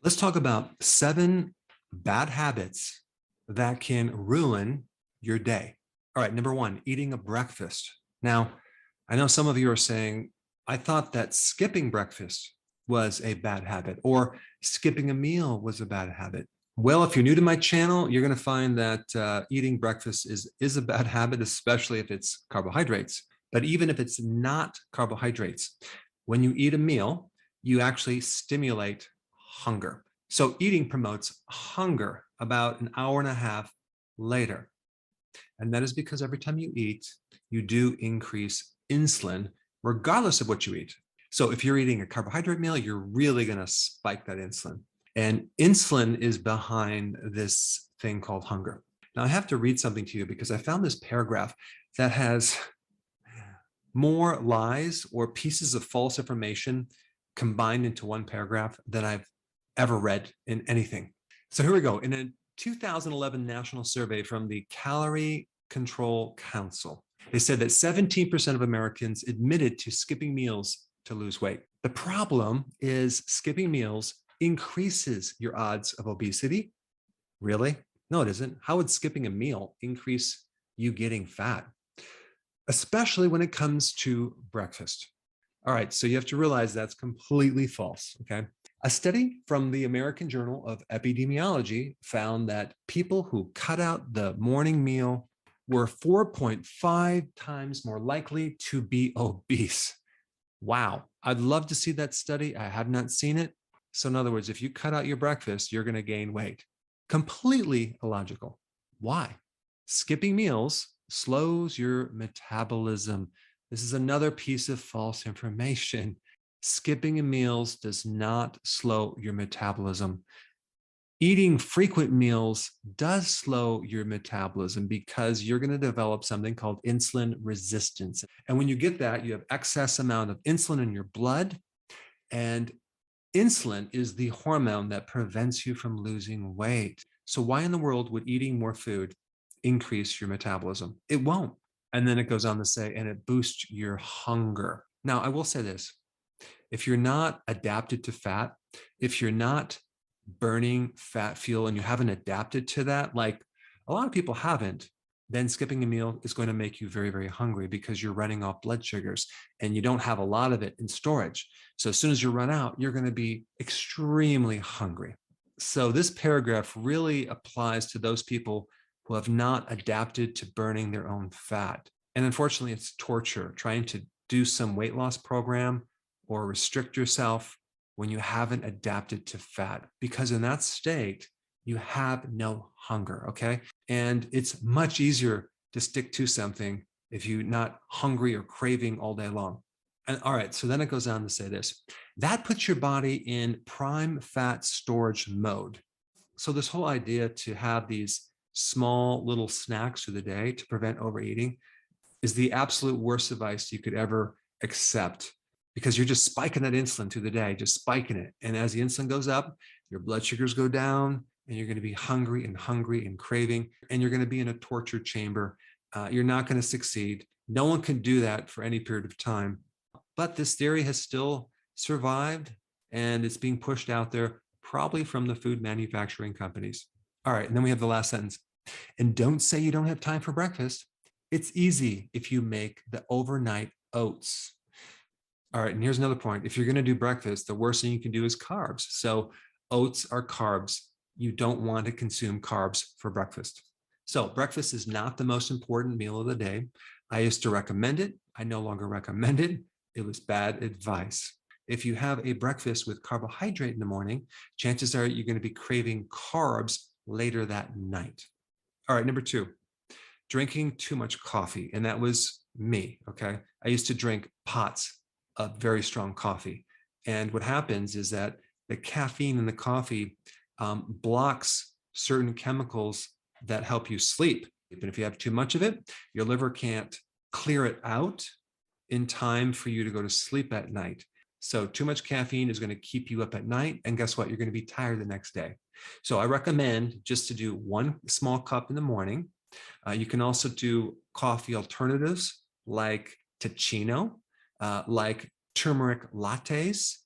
Let's talk about 7 bad habits that can ruin your day. All right, number 1, eating a breakfast. Now, I know some of you are saying, I thought that skipping breakfast was a bad habit, or skipping a meal was a bad habit. Well, if you're new to my channel, you're going to find that eating breakfast is a bad habit, especially if it's carbohydrates. But even if it's not carbohydrates, when you eat a meal, you actually stimulate hunger. So eating promotes hunger about an hour and a half later. And that is because every time you eat, you do increase insulin, regardless of what you eat. So if you're eating a carbohydrate meal, you're really going to spike that insulin. And insulin is behind this thing called hunger. Now I have to read something to you because I found this paragraph that has more lies or pieces of false information combined into one paragraph than I've ever read in anything. So here we go. In a 2011 national survey from the Calorie Control Council, they said that 17% of Americans admitted to skipping meals to lose weight. The problem is skipping meals increases your odds of obesity. Really? No, it isn't. How would skipping a meal increase you getting fat? Especially when it comes to breakfast. All right, so you have to realize that's completely false, okay? A study from the American Journal of Epidemiology found that people who cut out the morning meal were 4.5 times more likely to be obese. Wow, I'd love to see that study. I have not seen it. So in other words, if you cut out your breakfast, you're going to gain weight. Completely illogical. Why? Skipping meals slows your metabolism. This is another piece of false information. Skipping meals does not slow your metabolism. Eating frequent meals does slow your metabolism because you're going to develop something called insulin resistance. And when you get that, you have excess amount of insulin in your blood. And insulin is the hormone that prevents you from losing weight. So why in the world would eating more food increase your metabolism? It won't. And then it goes on to say, and it boosts your hunger. Now, I will say this. If you're not adapted to fat, if you're not burning fat fuel and you haven't adapted to that, like a lot of people haven't, then skipping a meal is going to make you very, very hungry because you're running off blood sugars and you don't have a lot of it in storage. So as soon as you run out, you're going to be extremely hungry. So this paragraph really applies to those people who have not adapted to burning their own fat. And unfortunately, it's torture trying to do some weight loss program or restrict yourself when you haven't adapted to fat, because in that state, you have no hunger, okay? And it's much easier to stick to something if you're not hungry or craving all day long. And all right, so then it goes on to say this. That puts your body in prime fat storage mode. So this whole idea to have these small little snacks through the day to prevent overeating is the absolute worst advice you could ever accept, because you're just spiking that insulin through the day, just spiking it. And as the insulin goes up, your blood sugars go down and you're going to be hungry and craving, and you're going to be in a torture chamber. You're not going to succeed. No one can do that for any period of time. But this theory has still survived and it's being pushed out there, probably from the food manufacturing companies. All right, and then we have the last sentence. And don't say you don't have time for breakfast. It's easy if you make the overnight oats. All right, and here's another point. If you're going to do breakfast, the worst thing you can do is carbs. So oats are carbs. You don't want to consume carbs for breakfast. So breakfast is not the most important meal of the day. I used to recommend it. I no longer recommend it. It was bad advice. If you have a breakfast with carbohydrate in the morning, chances are you're going to be craving carbs later that night. All right, number 2, drinking too much coffee. And that was me, okay? I used to drink pots of very strong coffee. And what happens is that the caffeine in the coffee blocks certain chemicals that help you sleep. And if you have too much of it, your liver can't clear it out in time for you to go to sleep at night. So too much caffeine is going to keep you up at night. And guess what? You're going to be tired the next day. So I recommend just to do 1 small cup in the morning. You can also do coffee alternatives like cappuccino, like turmeric lattes,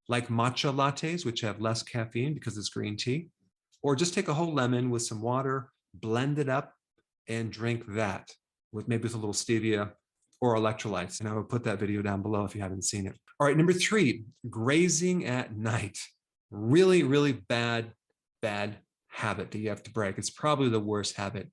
like matcha lattes, which have less caffeine because it's green tea, or just take a whole lemon with some water, blend it up, and drink that with a little stevia or electrolytes. And I would put that video down below if you haven't seen it. All right, number 3, grazing at night. Really, really bad habit that you have to break. It's probably the worst habit.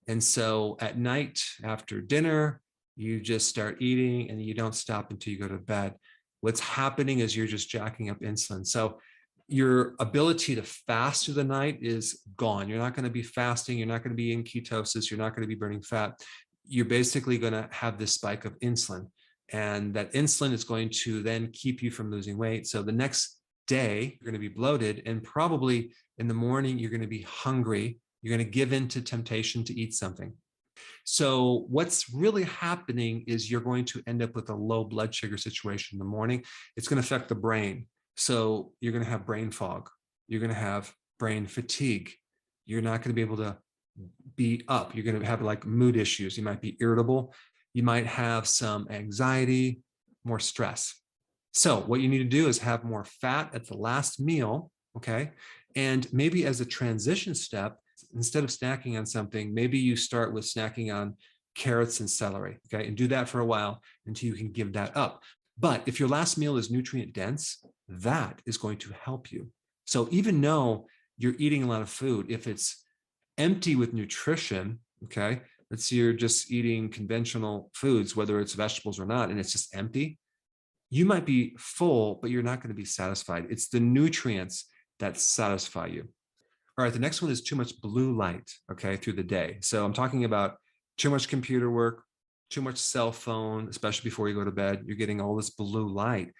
And so at night after dinner, you just start eating and you don't stop until you go to bed. What's happening is you're just jacking up insulin. So your ability to fast through the night is gone. You're not going to be fasting. You're not going to be in ketosis. You're not going to be burning fat. You're basically going to have this spike of insulin. And that insulin is going to then keep you from losing weight. So the next day, you're going to be bloated. And probably in the morning, you're going to be hungry. You're going to give in to temptation to eat something. So what's really happening is you're going to end up with a low blood sugar situation in the morning. It's going to affect the brain. So you're going to have brain fog. You're going to have brain fatigue. You're not going to be able to be up. You're going to have like mood issues. You might be irritable. You might have some anxiety, more stress. So what you need to do is have more fat at the last meal, okay? And maybe as a transition step, instead of snacking on something, maybe you start with snacking on carrots and celery, okay? And do that for a while until you can give that up. But if your last meal is nutrient dense, that is going to help you. So even though you're eating a lot of food, if it's empty with nutrition, okay, let's say you're just eating conventional foods, whether it's vegetables or not, and it's just empty, you might be full, but you're not going to be satisfied. It's the nutrients that satisfy you. All right, the next one is too much blue light, okay, through the day. So I'm talking about too much computer work, too much cell phone, especially before you go to bed. You're getting all this blue light.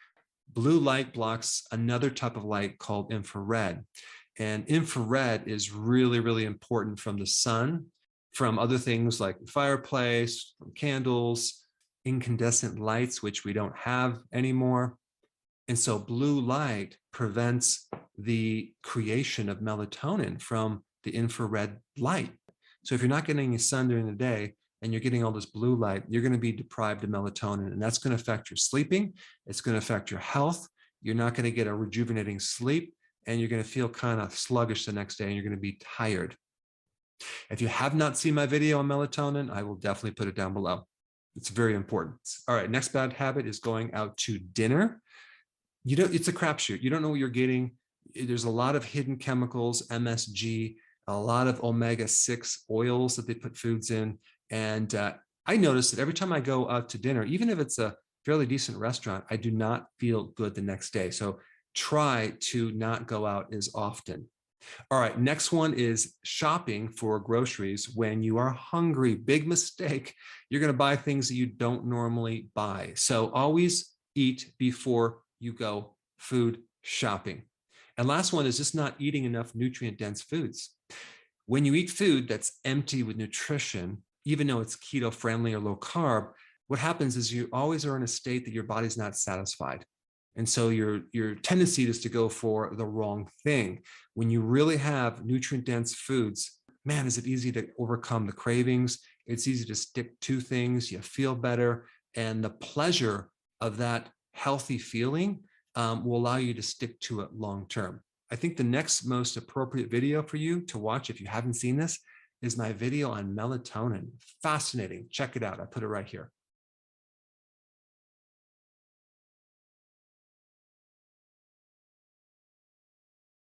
Blue light blocks another type of light called infrared. And infrared is really, really important from the sun, from other things like the fireplace, from candles, incandescent lights, which we don't have anymore. And so blue light prevents the creation of melatonin from the infrared light. So if you're not getting any sun during the day and you're getting all this blue light, you're going to be deprived of melatonin, and that's going to affect your sleeping. It's going to affect your health. You're not going to get a rejuvenating sleep, and you're going to feel kind of sluggish the next day, and you're going to be tired. If you have not seen my video on melatonin, I will definitely put it down below. It's very important. All right, next bad habit is going out to dinner. It's a crapshoot. You don't know what you're getting. There's a lot of hidden chemicals, MSG, a lot of omega-6 oils that they put foods in. And I noticed that every time I go out to dinner, even if it's a fairly decent restaurant, I do not feel good the next day. So try to not go out as often. All right, next one is shopping for groceries when you are hungry. Big mistake. You're going to buy things that you don't normally buy. So always eat before you go food shopping. And last one is just not eating enough nutrient-dense foods. When you eat food that's empty with nutrition, even though it's keto-friendly or low carb, what happens is you always are in a state that your body's not satisfied. And so your tendency is to go for the wrong thing. When you really have nutrient-dense foods, man, is it easy to overcome the cravings. It's easy to stick to things. You feel better. And the pleasure of that healthy feeling will allow you to stick to it long term. I think the next most appropriate video for you to watch, if you haven't seen this, is my video on melatonin. Fascinating. Check it out. I put it right here.